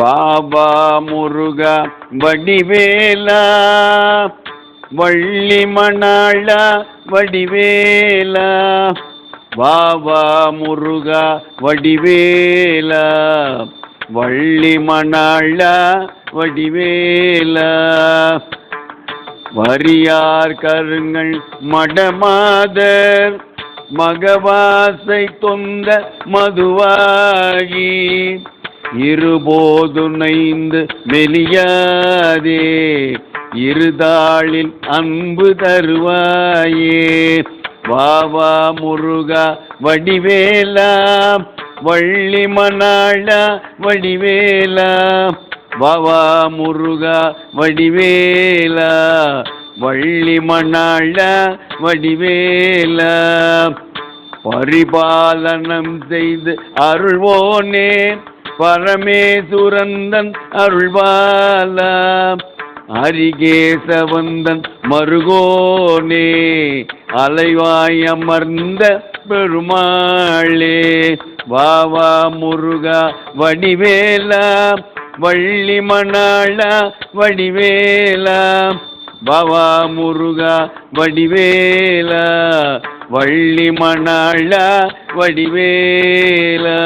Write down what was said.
பாபா முருகா வடிவேலா வள்ளி மணாளா வடிவேலா பாபா முருகா வடிவேலா வள்ளி மணாளா வடிவேலா வரியார் கருங்கள் மடமாதர் மகவாசை தொந்த மதுவாகி இருபோது நைந்து மெலியாதே இருதாளில் அன்பு தருவாயே பாபா முருகா வடிவேலா வள்ளி மணாளா வடிவேலா பாபா முருகா வடிவேலா வள்ளி மணாளா வடிவேலா பரிபாலனம் செய்து அருள்வோனே பரமேசுரந்தன் அருள்வாலா ஹரிகேசவந்தன் மருகோனே அலைவாய் அமர்ந்த பெருமாளே பாபா முருகா வடிவேலா வள்ளி மணாளா வடிவேலா பாபா முருகா வடிவேலா வள்ளி மணாளா வடிவேலா.